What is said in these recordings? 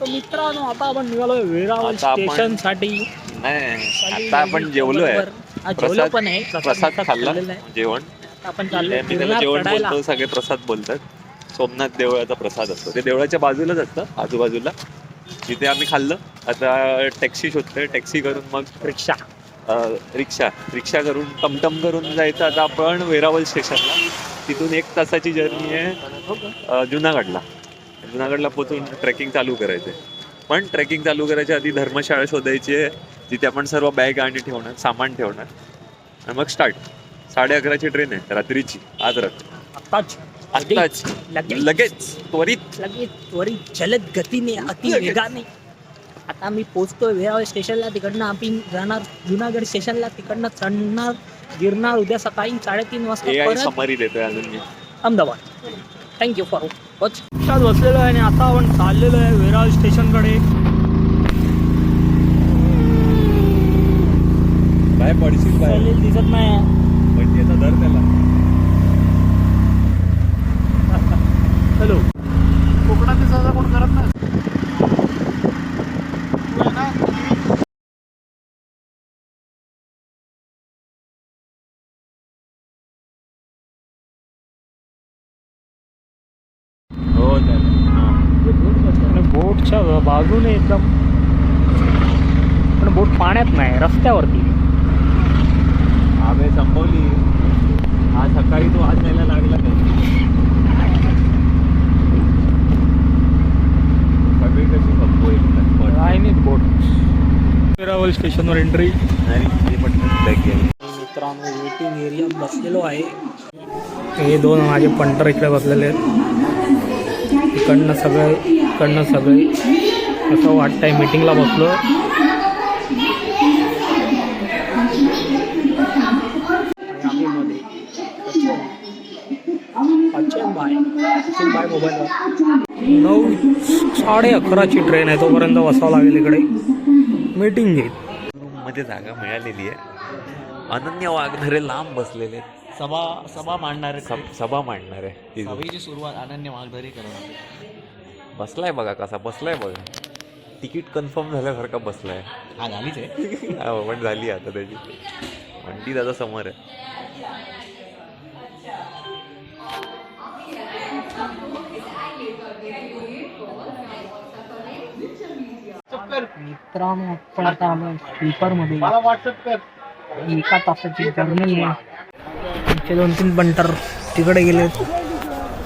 तर मित्रांनो आता आपण निघालोय वेरावळ स्टेशन साठी. नाही आता आपण जेवलोय, जेवलो पण आहे, प्रसाद खाल्ला. जेवण आपण चाललोय जेवण बोलतो, सगळे प्रसाद बोलतात. सोमनाथ देवळाचा प्रसाद असतो, ते देवळाच्या बाजूलाच असतं, आजूबाजूला. तिथे आम्ही खाल्लं. आता टॅक्सी शोधतोय, टॅक्सी करून मग रिक्षा करून टमटम करून जायचं आता आपण वेरावल स्टेशनला. तिथून 1 तासाची जर्नी आहे जुनागडला पोहोचून ट्रेकिंग चालू करायचंय. पण ट्रेकिंग चालू करायच्या आधी धर्मशाळा शोधायची आहे, जिथे आपण सर्व बॅग आणि सामान ठेवणार. आणि मग स्टार्ट. 11:30ची ट्रेन आहे रात्रीची, आज आत्ताच लगेच त्वरित जलद गतीने, अति वेगाने. आता मी पोहोचतोय वेरावळ स्टेशनला. तिकडनं आम्ही जाणार जुनागड स्टेशनला, तिकडनं चढणार गिरणार उद्या सकाळी 3:30 वाजता समरी देतोय अजून मी अहमदाबाद. Thank you for watch. बसलेलो आहे आणि आता आपण चाललेलो आहे वेरावळ स्टेशनकडे. काय पडशील बाहेर दिसत नाही पण याचा दर त्याला. हॅलो, कोकणात दिसायचा कोण करत नाही. हो बोटच्या बाजूने एकदम, पण बोट पाण्यात नाही, रस्त्यावरती. आम्ही संपवली आज सकाळी, तो आज यायला लागला सगळी कशी संपवली काय नाही बोट. वेरावळ स्टेशनवर एंट्री. मित्रांनो वेटिंग एरियात बसलेलो आहे. हे 2 माझे पंटर इकडे बसलेले आहेत. इकडनं सगळे असं वाटतंय मीटिंगला बसलो. मोबाईलवर 9:11ची ट्रेन आहे, तोपर्यंत बसावं लागेल इकडे. मीटिंग घेत मध्ये जागा मिळालेली आहे. अनन्य वाघधरे लांब बसलेले, सभा मांडणारे सभा मांडणार आहे. सभेची सुरुवात अनन्य वाघधरी करणार. बसलाय बघा, कसा बसलाय बघा. तिकीट कन्फर्म झाल्यासारखा बसलाय. हा झालीच आहे. पण झाली आता त्याची. वंटी दादा समोर आहे. मित्रांनो आपण आता आलो स्लीपर मध्ये. 1 तासाची जर्नी आहे. 2-3 पंटर तिकडे गेलेत.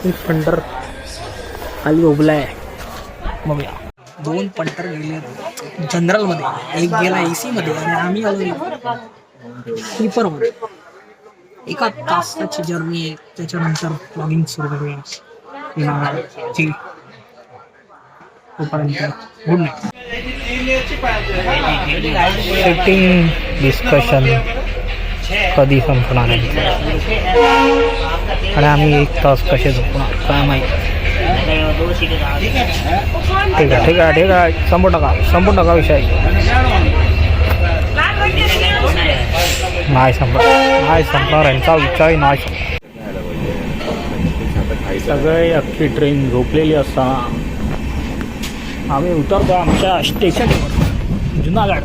एक पंटर खाली उभला आहे. बघूया 2 पंटर गेले जनरल मध्ये, एक गेला AC मध्ये आणि आम्ही आलो स्लीपर मध्ये. 1 तासाची जर्नी आहे. त्याच्यानंतर ब्लॉगिंग सुरू करूया. तोपर्यंत गुड नाईट. सेटिंग डिस्कशन कधी संपणार आहे आणि आम्ही 1 तास कसे झोपणार काय माहिती. ठीक आहे संपूर्ण टाका विषय. नाही संपणार यांचा विषय नाही. सगळे अख्खी ट्रेन झोपलेली असताना आम्ही उतरतो आमच्या स्टेशनवर जुनागड.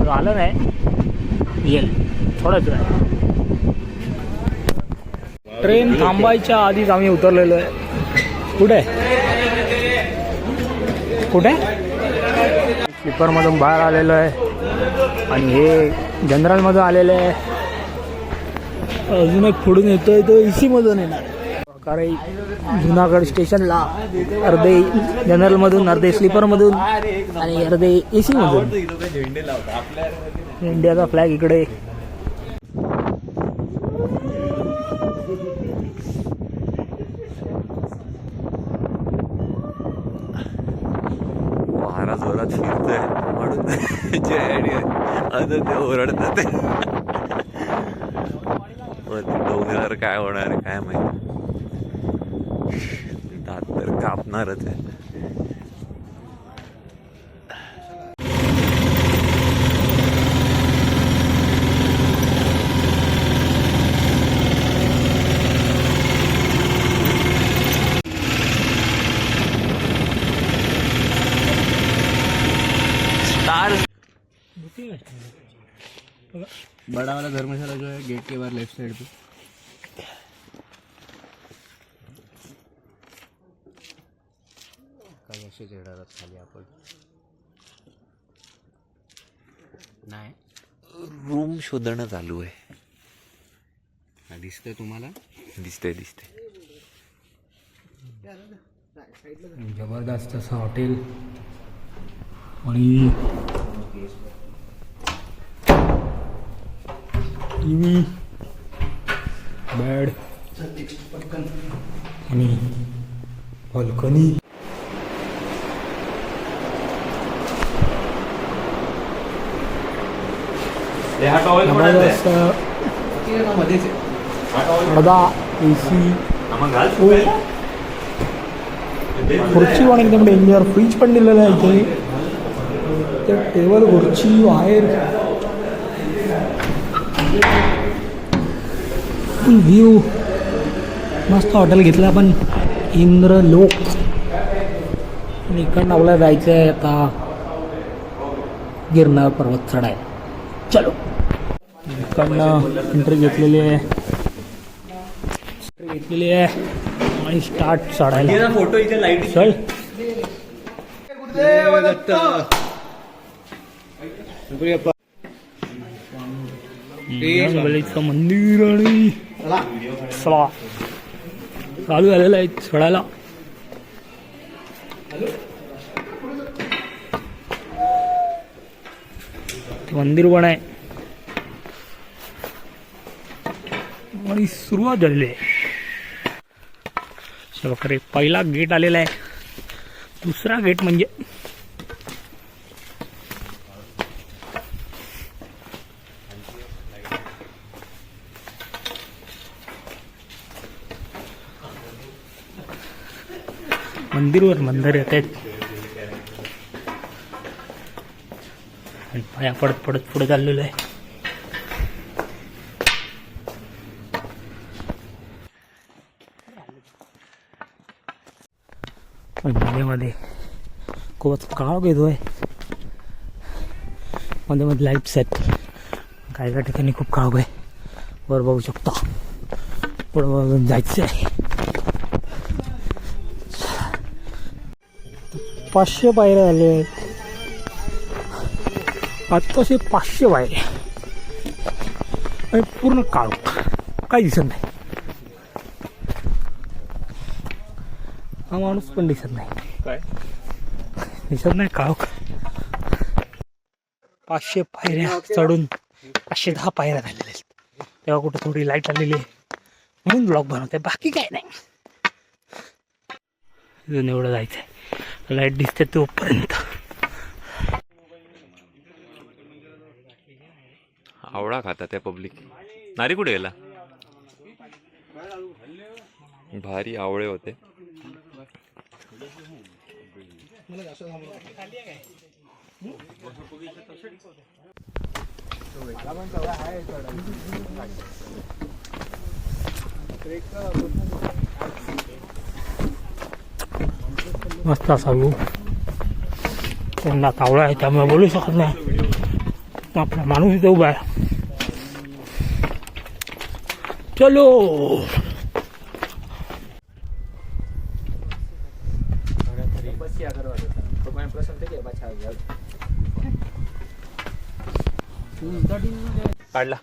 झालं नाही येईल थोडंच आहे. ट्रेन थांबायच्या आधीच आम्ही उतरलेलो आहे. कुठे स्लीपरमधून बाहेर आलेलो आहे आणि हे जनरलमधून आलेलं आहे. अजून एक पुढून येतोय तो AC मधून येणार. कारण जुनागड स्टेशनला अर्धे जनरलमधून, अर्धे स्लीपरमधून आणि अर्धे AC मधून. इंडियाचा फ्लॅग इकडे. वारा जोरात फिरतोय म्हणून अजून ते ओरडतात. डोंगरावर काय होणार आहे काय माहिती. दात तर कापणारच आहे. बड़ा वाला धर्मशाला जो है गेट के बाहर लेफ्ट साइड पे काही असे येणार खाली आपण नाही रूम शोधणं चालू आहे. दिसतंय तुम्हाला दिसतंय. जबरदस्त असं हॉटेल आणि टीव्ही बेड आणि बाल्कनी. पडदा AC खुर्ची पण एकदम डेंजर. फ्रीज पण दिलेलं आहे इथे. ते टेबल खुर्ची बाहेर व्ह्यू मस्त. हॉटेल घेतलं आपण इंद्रलोक. आणि इकडनं आपल्याला जायचं आहे आता गिरनार पर्वत चढाय. चलो इकडनं एंट्री घेतलेली आहे आणि स्टार्ट चढायला. फोटो इथे लाईट चल बलीचं मंदिर आणि चला चालू झालेलं आहे चढायला. मंदिर पण आहे आणि सुरुवात झालेली आहे. प्रकारे पहिला गेट आलेला आहे. दुसरा गेट म्हणजे मंदिरवर मंदिर येत आहेत आणि पाया पडत पडत पुढे चाललेलं आहे. मध्ये खूपच काळ घेतोय. मध्ये मध्ये लाईट्स आहेत. काही काही ठिकाणी खूप काळ आहे. वर बघू शकता. पुढे जायचं आहे. 500 पायऱ्या झाले आहेत. आत्ताशे 500 पायऱ्या आणि पूर्ण काळ काही दिसत नाही. हा माणूस पण दिसत नाही. काय दिसत नाही काळ. 500 पायऱ्या चढून 510 पायऱ्या झालेल्या आहेत. तेव्हा कुठं थोडी लाईट आलेली आहे म्हणून ब्लॉग बनवते. बाकी काय नाही. इथून एवढं जायचं आहे. लाईट दिसते तोपर्यंत. आवळा खातात त्या पब्लिक. नारी कुठे गेला? भारी आवळे होते. मस्त असा व्यू. त्यांना तावळा आहे त्यामुळे बोलू शकत नाही. आपला माणूस इथे उभा आहे. चलो काढला.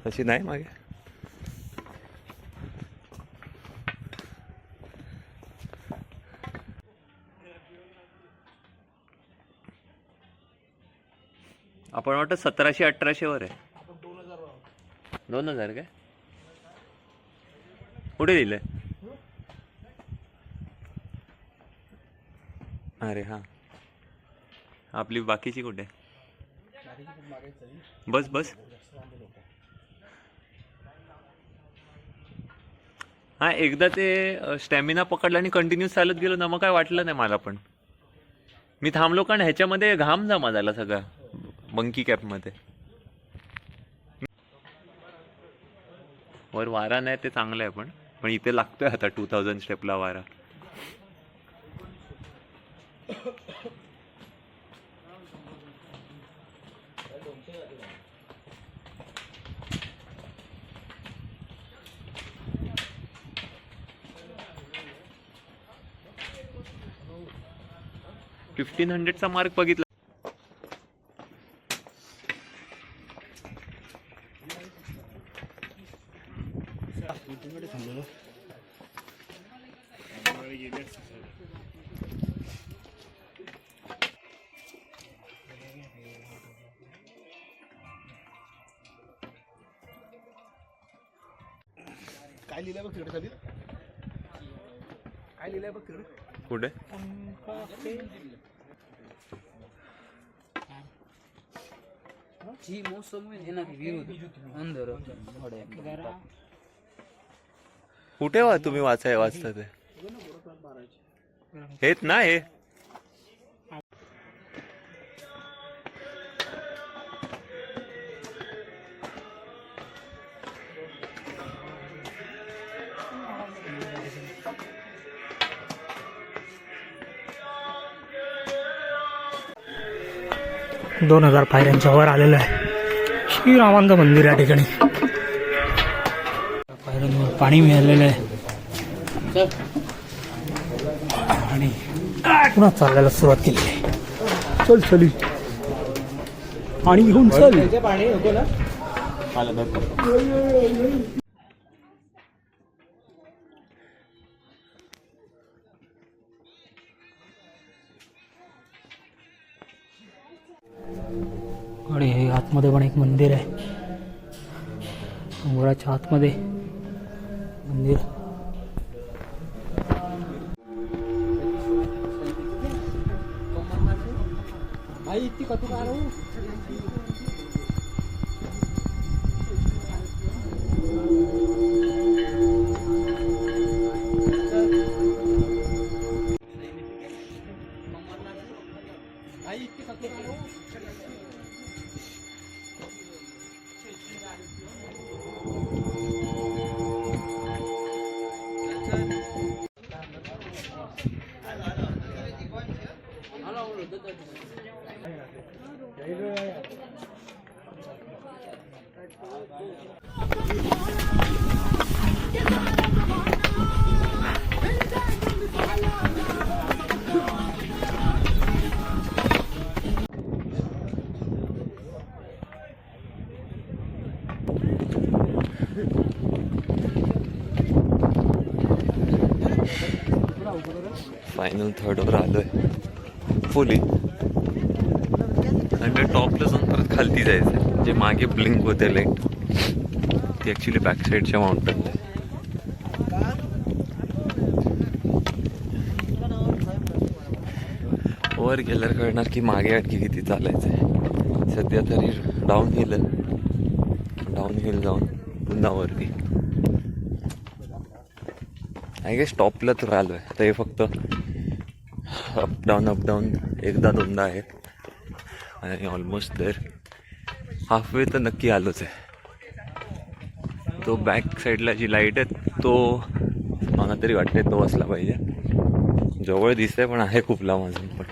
तशी नाही मागे. आपण वाटत 1700-1800 वर आहे. 2000 काय कुठे दिलंय? अरे हा आपली बाकीची कुठे? बस बस. हा एकदा ते स्टॅमिना पकडला आणि कंटिन्यूस चालत गेलो ना मग काय वाटलं नाही मला. पण मी थांबलो कारण ह्याच्यामध्ये घाम जमा झाला सगळा. मंकी कॅपमध्ये. वर वारा नाही ते चांगलं आहे, पण इथे लागतोय आता 2000 स्टेपला वारा. $1500चा मार्क बघितला. काय लिहिलंय बघ तिकडे खाली, काय लिहिलंय बघ तिकडे. कुठे? जी मौसम है ना अंदर कुठे तुम्ही वाचता ते हेच ना हे. दोन 2000 पायऱ्यांच्या वर आलेलं आहे श्रीरामांचं मंदिर या ठिकाणी. पायऱ्यांवर पाणी मिळालेलं आहे आणि पुन्हा चालल्याला सुरुवात केली आहे. चल चली पाणी घेऊन चल. पाणी होतं ना. आणि हे आतमध्ये पण एक मंदिर आहे, डोंगराच्या आतमध्ये मंदिर. फायनल थर्डवर आलोय फुली, आणि ते टॉपला जाऊन परत खालती जायचं. जे मागे ब्लिंक होते लाईट ती ॲक्च्युली बॅक साईडच्या माउंटनला. वर गेल्यावर कळणार की मागे आणखी किती चालायचं आहे. सध्या तरी डाऊन हिल जाऊन पुन्हा वरती. आय गेस टॉपला तर आलो आहे. आता हे फक्त अपडाऊन एकदा दोनदा आहे आणि ऑलमोस्ट तर हाफवे तर नक्की आलोच आहे. तो बॅक साईडला जी लाईट आहे तो मला तरी वाटते तो असला पाहिजे. जवळ दिसतंय पण आहे खूप लांब अजून पण.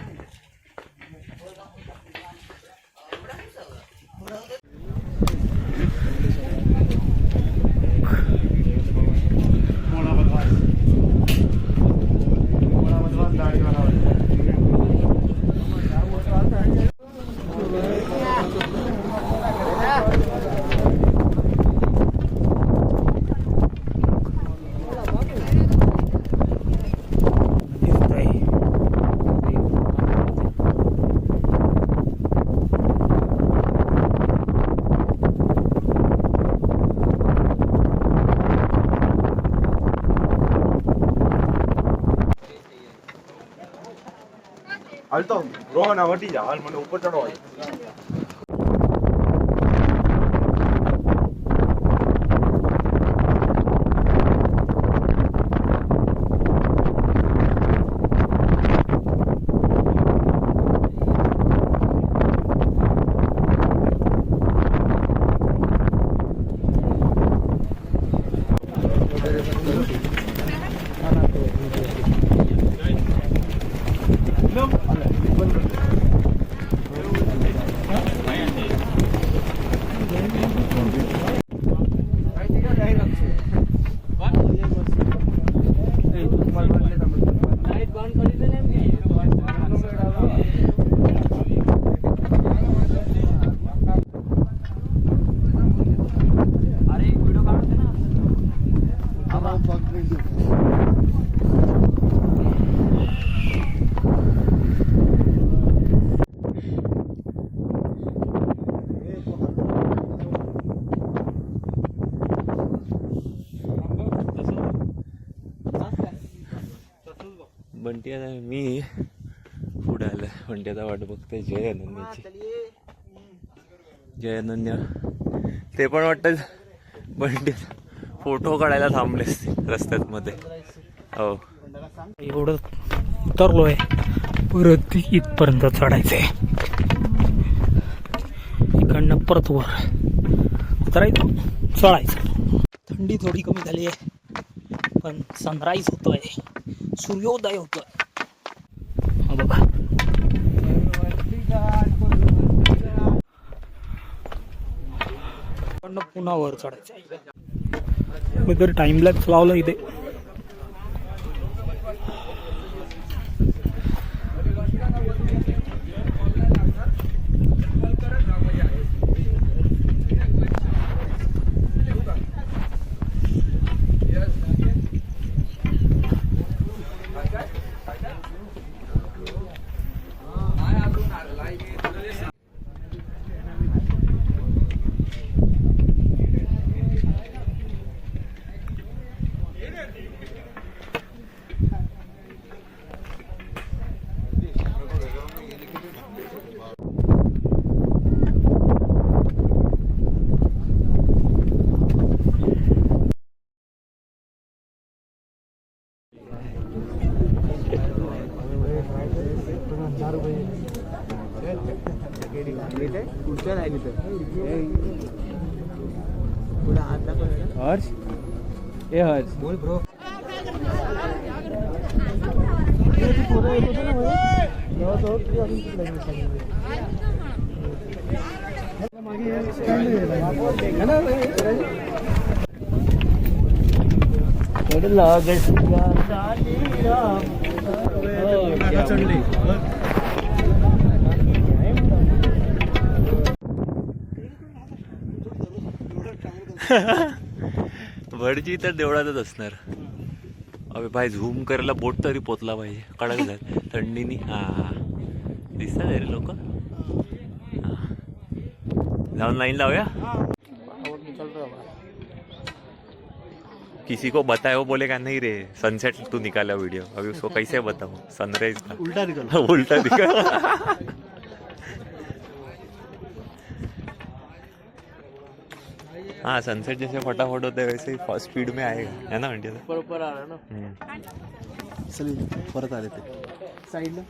alto, roja amarilla, al menos un puerto rojo. Bunty आता मी पुढे आलं. बंटी आता वाट बघतोय जय अनन्याची. जय अनन्या ते पण वाटतं बंटी फोटो काढायला थांबले रस्त्यात मध्ये. हो एवढं उतरलोय परत इथपर्यंत चढायचंय. इकडनं परत वर उतरायचं चढायचं. थंडी थोडी कमी झाली आहे पण सनराईज होतोय, सूर्योदय होतोय. हा बघा पुन्हा वर चढायचं. मी तर टाइम लॅप्स लावलं इथे. हर्ष ए हर्ष बोल ब्रो. भटजी तर देवळातच असणार. अबे भाई झूम करायला बोट तरी पोचला पाहिजे. कडक झालं थंडीनी. हा दिसतात रे लोक. जाऊन लाईन लावूया. किसी को बताए वो बोलेगा नहीं रे सनसेट तू निकाला वीडियो. अभी उसको कैसे बताऊं सनराइज का उल्टा दिखा. हाँ सनसेट जैसे फटाफट होते हैं वैसे ही फास्ट स्पीड में आएगा है ना इंडिया. बरोबर आला ना. चल परत आले ते साईडला.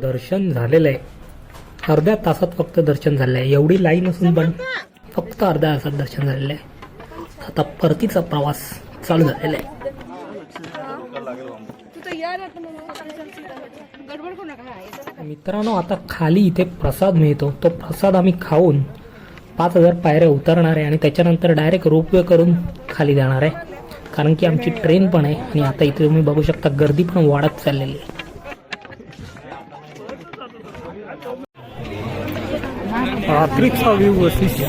दर्शन झालेलं आहे. अर्ध्या तासात फक्त दर्शन झालं आहे. एवढी लाईन असून पण फक्त अर्ध्या तासात दर्शन झालेलं आहे. आता परतीचा प्रवास चालू झालेला आहे. मित्रांनो आता खाली इथे प्रसाद मिळतो. तो प्रसाद आम्ही खाऊन 5000 पायऱ्या उतरणार आहे आणि त्याच्यानंतर डायरेक्ट रोपवे करून खाली जाणार आहे. कारण की आमची ट्रेन पण आहे आणि आता इथे तुम्ही बघू शकता गर्दी पण वाढत चाललेली आहे. रात्रीचा व्ह्यू सकाळ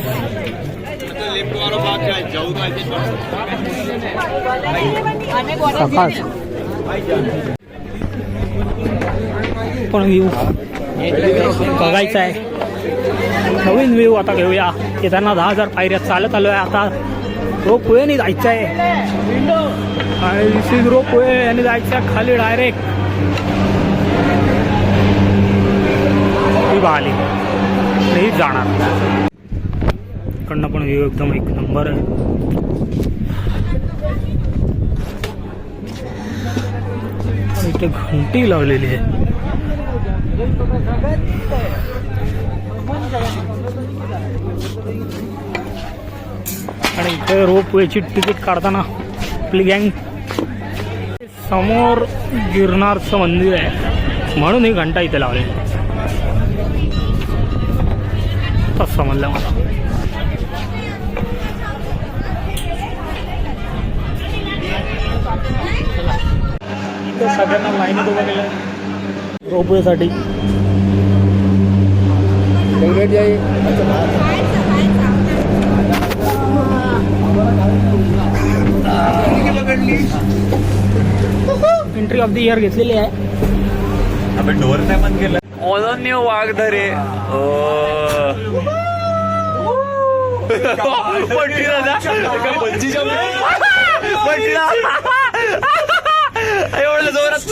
पण व्ह्यू बघायचा आहे. नवीन व्ह्यू आता घेऊया. येताना 10,000 पायऱ्या चालत आलोय. आता रोपवेने जायचं आहे आणि रोपवे याने जायचं खाली डायरेक्ट आली नाही जाणार. इकडनं पण व्ह्यू एकदम एक नंबर आहे. इथे घंटी लावलेली आहे. आणि इथे रोपवेची तिकीट काढताना आपली गँग. समोर गिरनारचं मंदिर आहे म्हणून ही घंटा इथे लावली. समजलं मला. सगळ्यांना लाईनीत उभं केलं रोपवेसाठी. एंट्री ऑफ द इयर घेतलेली आहे. आपण डोअर नाही बंद केलं. अनन्य वाघधरे एवढं जोरात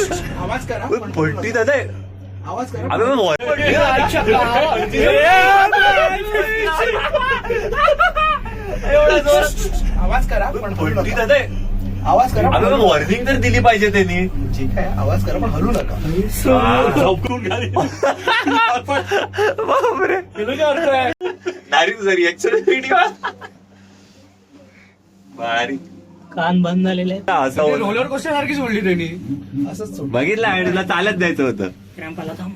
आवाज करा पलटी दादा आवाज करा एवढं जोरात आवाज करा पण पलटी दादा आवाज करा वॉर्निंग तर दिली पाहिजे त्यांनी. ठीक आहे आवाज करा पण हलू नका. बापरे डायरेक्ट रिएक्शन व्हिडिओ बारीक कान बंद झालेले आहेत. असं होतं. रोलर कोस्टर सारखी सोडली त्यांनी असंच सोड. बघितलं आयडीला चालत द्यायचं होतं. क्रॅम्प आला थांब.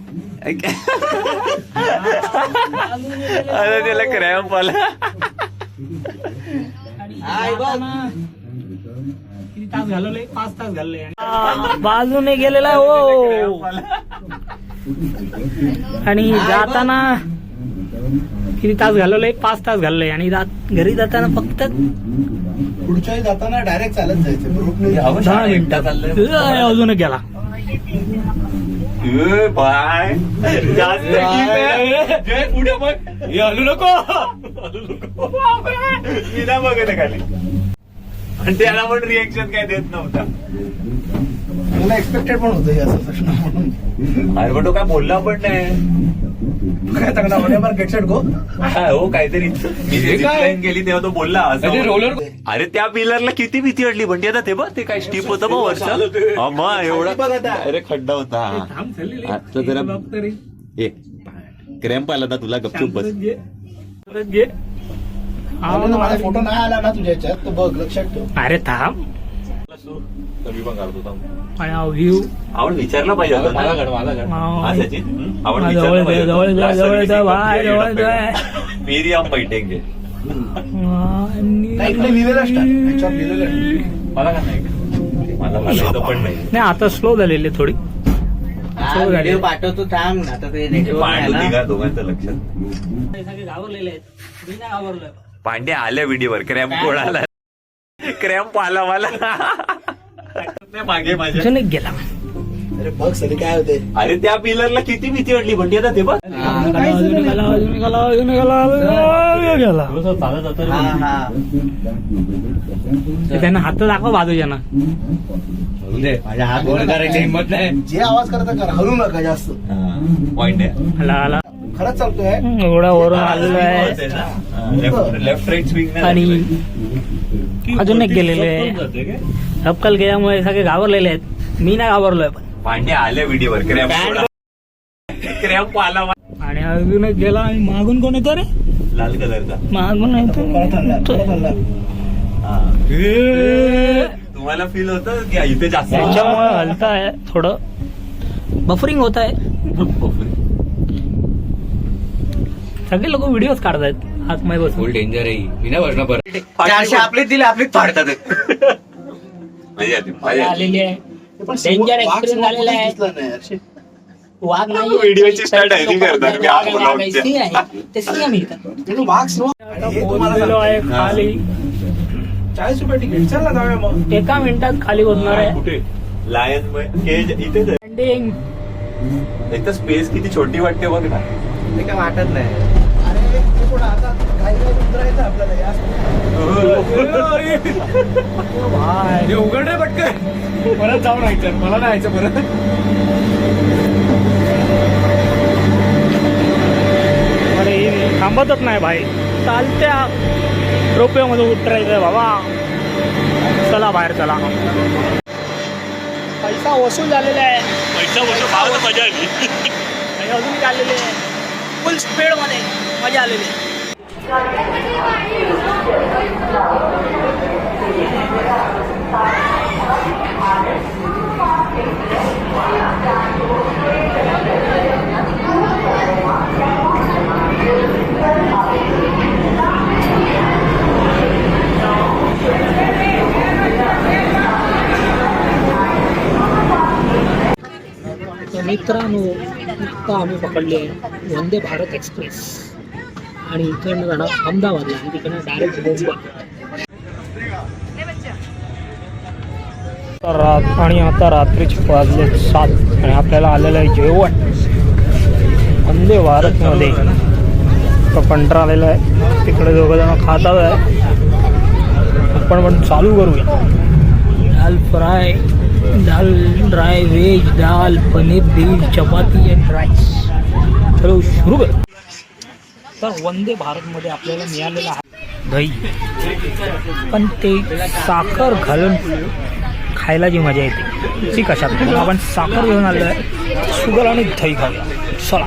अरे त्याला क्रॅम्प आला. किती तास घालवले? 5 तास घालले. बाजूने गेलेला हो. आणि जाताना किती तास घालवले? 5 तास घालले. आणि घरी जाताना फक्त पुढच्या जाताना डायरेक्ट चालत जायचं ग्रुपने 10 मिनिटात अजून गेला. बाय जास्त पुढे मग हलू नको बघत खाली. आणि त्याला पण रिएक्शन काय देत नव्हता. मला एक्सपेक्टेड पण होतं हे असं प्रश्न म्हणून. अरे पण तो काय बोलला पण नाही. काय सांगणार गेट सेट गो काय हो काहीतरी मी एक्सप्लेन केली तेव्हा तो बोलला असं रोलर. अरे त्या पिलरला किती भीती वाटली पण आता ते बघ ते काय स्टीप होतं बघ वरचा. मग एवढा अरे खड्डा होता. आता जरा ए क्रॅम्प आला ना तुला गपचूप बस. माझा फोटो नाही आला ना तुझ्या याच्यात तर बघ लक्षात ठेव. अरे थांब. व्ह्यू आपण विचारलं पाहिजे होतं ना. हा सचिन आपण विचारलं पाहिजे होतं. मिरियम बैठेंगे इकडे लिहिलेलं असतात लिहिलेलं असतं. मला का नाही मला घालायचं पण नाही. आता स्लो झालेली थोडी. व्हिडिओ पाठवतो थांब आता ते पांडू निघा दोघांचं लक्षात. घाबरलेले आहेत. मी नाही घाबरलोय. पांड्या आल्या व्हिडिओवर क्रॅम्प कोणाला क्रॅम्प आला मला मागे माझ्या गेला. अरे बघ सगळे काय होते. अरे त्या पिलरला किती भीती वाटली पण आता ते बघ. त्यांना हात दाखवा बाजूच्या ना. माझ्या हात गोल करायची हिंमत नाही. जे आवाज करता करा हलू नका जास्त. पॉइंट आहे आला खरंच चालतोय. एवढा वरून आलेला आहे. लेफ्ट राईट स्विंग आणि अजून एक गेलेले आहे. अपकल गेल्यामुळे सगळे घाबरलेले आहेत. मी नाही घाबरलोय पण. पांड्या आल्या व्हिडिओवर क्रॅम्प आला. आणि अजून एक गेला. आणि मागून कोण येतो रे? लाल कलरचा मागून येतो. तुम्हाला फील होतं की इथे जास्त त्याच्यामुळे हलता आहे थोडं. बफरिंग होत आहे. सगळे लोक व्हिडिओज काढतायत आतमध्ये बसून. डेंजर आहे विना बसणं परत आपले दिले आपले फाडतात. आलेली आहे. पण डेंजर वाघ एक्सपिरियन्स समोर झालेला आहे. दिसला नाही यार. वाघ नाही. व्हिडिओची स्टार्ट आहे करतात मी आज बोलावते. सिंह आहे. ते सिंह मिळतात. म्हणून वाघ समोर हे तुम्हाला पोहोचलेलो आहे खाली. 40 रुपये तिकीट. चल ना जाऊया मग. 1 मिनिटात खाली होणार आहे. कुठे लायन केज इथेच आहे. लँडिंग. एक तर स्पेस किती छोटी वाटते बघ ना. ते काय वाटत नाही. अरे ते पण आता काही उतरायचं आपल्याला या भाई. उघड रे पटकन. परत जाऊन राहायचं मला नाही यायचं परत. अरे हे थांबतच नाही भाई. चालत्या रोपवेमध्ये उतरायचं बाबा. चला बाहेर चला. पैसा वसूल झालेला आहे. मजा आली. आणि अजून चाललेले आहे फुल स्पीड मध्ये. मजा आलेली आहे. मित्रांनो आता आम्ही पकडले आहे वंदे भारत एक्सप्रेस आणि इकडनं जाणार अहमदाबादला आणि तिकडनं डायरेक्ट मुंबई. आणि आता रात्रीचे वाजले 7 आणि आपल्याला आलेलं आहे जेवण वंदे भारतमध्ये. पंढरा आलेला आहे तिकडे दोघं जण खातात आहे. आपण पण चालू करूया. Dal fry, dal dry veg, dal paneer बील, चपाती अँड राईस. चलो सुरू कर. तर वंदे भारतमध्ये आपल्याला मिळालेलं आहे दही, पण ते साखर घालून खायला जी मजा येते ती कशात. म्हणून आपण साखर घेऊन आलो आहे, शुगर आणि दही खाऊया. चला.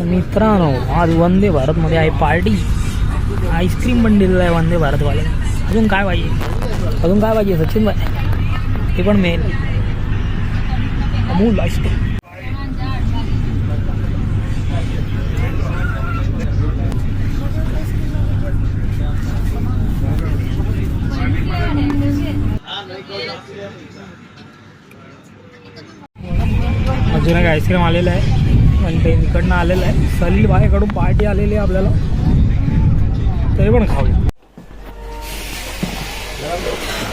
मित्रांनो आज वंदे भारतमध्ये आहे पार्टी. आईस्क्रीम पण दिलेलं आहे वंदे भारतवाले. अजून काय पाहिजे सचिन भाई. ते पण मेन अमूल आईस्क्रीम. अजून एक आईस्क्रीम आलेलं आहे पण ते इकडनं आलेलं आहे. सलील भाईकडून पार्टी आलेली आहे आपल्याला, तरी पण खाऊया.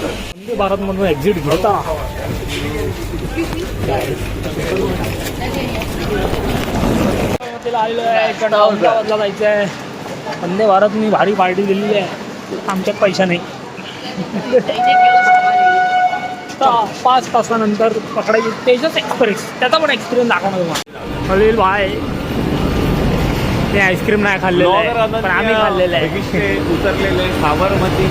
वंदे भारतमधून एक्झिट घेता आलेलो आहे. इकडनं अहमदाबादला जायचं आहे. वंदे भारतनी भारी पार्टी दिलेली आहे, आमच्यात पैसा नाही. 5 तासानंतर पकडायची तेजस एक्सप्रेस. त्याचा पण एक्सपिरियन्स दाखवणार तुम्हाला. सलील भाई ते आईस्क्रीम नाही खाल्लेलं आहे पण आम्ही खाल्लेलं आहे. उतरलेले साबरमती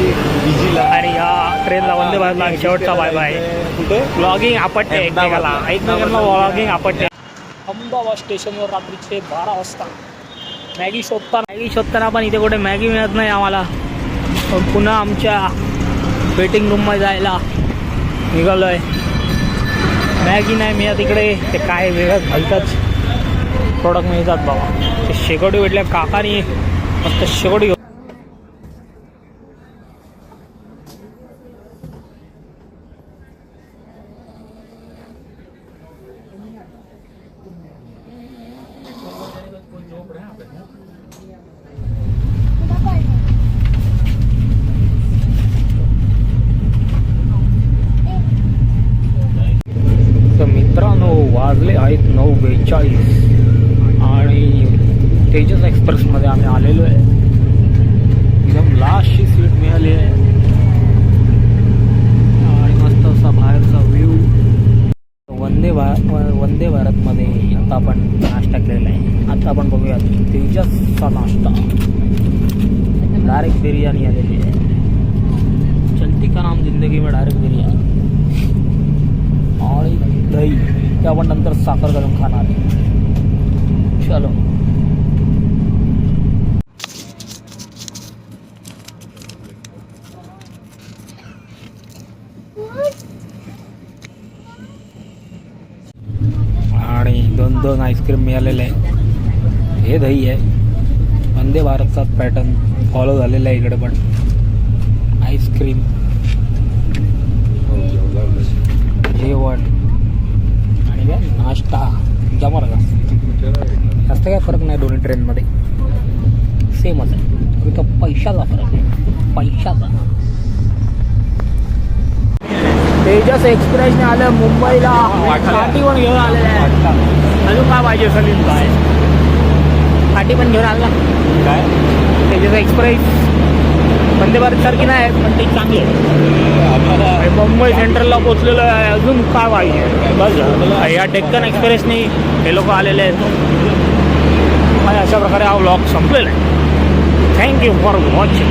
बीजीला आणि या ट्रेनला वंदे भारतला शेवटचा बाय बाय. कुठे ब्लॉगिंग आपटते एकमेकांना ब्लॉगिंग आपटते. अहमदाबाद स्टेशनवर रात्रीचे 12 वाजता मॅगी शोधताना पण इथे कुठे मॅगी मिळत नाही आम्हाला. पण पुन्हा आमच्या वेटिंग रूममध्ये जायला निघालो आहे. मॅगी नाही मिळत इकडे. ते काय वेगळंच घालतात प्रोडक्ट मिळतात बाबा. ते शेकोटी भेटल्या काकानी मस्त शेकोटी घेऊ. मित्रांनो वाजले आहेत 9:42 आणि तेजस एक्सप्रेसमध्ये आम्ही आलेलो आहे. एकदम लास्टची सीट मिळाली आहे आणि मस्त असा बाहेरचा व्ह्यू. वंदे भारतमध्ये आता आपण नाश्ता केलेला आहे. आता आपण बघूया तेजसचा नाश्ता. डायरेक्ट बिर्याणी आलेली आहे. चलती का नाम जिंदगी में डायरेक्ट बिर्याणी आणि दही. ते आपण नंतर साखर घालून खाणार. चलो. आणि 2 आईस्क्रीम मिळालेले आहे. हे दही आहे. वंदे भारतचा पॅटर्न फॉलो झालेला आहे इकडे पण. आईस्क्रीम, जेवण आणि काय नाश्ता जमर का जास्त काय फरक नाही. दोन्ही ट्रेनमध्ये सेमच आहे. फक्त पैशाचा फरक आहे, पैशाचा. तेजस एक्सप्रेसने आलं मुंबईला. पार्टी पण घेऊन आलेलं आहे. अजून काय पाहिजे सलीम काय? पार्टी पण घेऊन आला काय? तेजस एक्सप्रेस वंदे भारत सारखी नाही पण ते चांगली आहे. मुंबई सेंट्रलला पोचलेलं आहे. अजून काय पाहिजे? बस या डेक्कन एक्सप्रेसने हे लोक आलेले आहेत. अशा प्रकारे हा व्लॉग संपलेला आहे. Thank you for watching.